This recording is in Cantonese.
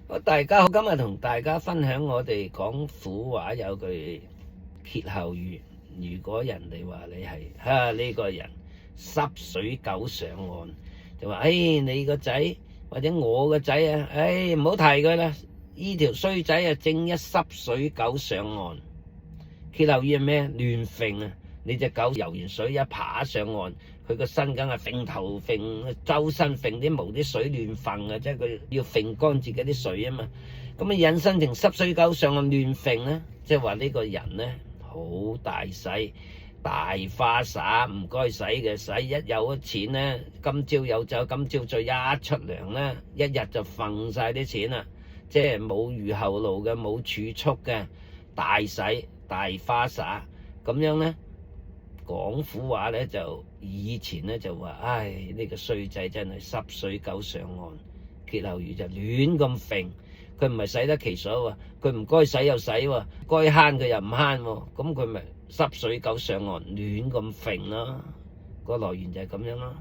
大家好，今日同大家分享我哋廣府話有句歇後語，如果人哋話你係呢個人濕水狗上岸，就話你個仔或者我個仔啊，唔好提佢啦，呢條衰仔啊正一濕水狗上岸。歇後語係咩？亂揈啊！你隻狗游完水一爬上岸，佢個身梗係揈頭揈，周身揈啲毛啲水亂揈啊！即係佢要揈乾自己啲水啊嘛。咁啊引申成濕水狗上岸亂揈咧，即係話呢個人咧好大使，大花灑唔該使嘅使，一有咗錢咧，今朝有酒今朝醉，一出糧咧，一日就揈晒啲錢啦，即係冇預後路嘅，冇儲蓄嘅，大使大花灑咁樣咧。廣府話咧就以前咧就話，呢個衰仔真係濕水狗上岸。歇後語就亂咁揈，佢唔係使得其所喎，佢唔該使又使喎，該慳佢又唔慳喎，咁佢咪濕水狗上岸亂咁揈咯。個來源就係咁樣咯。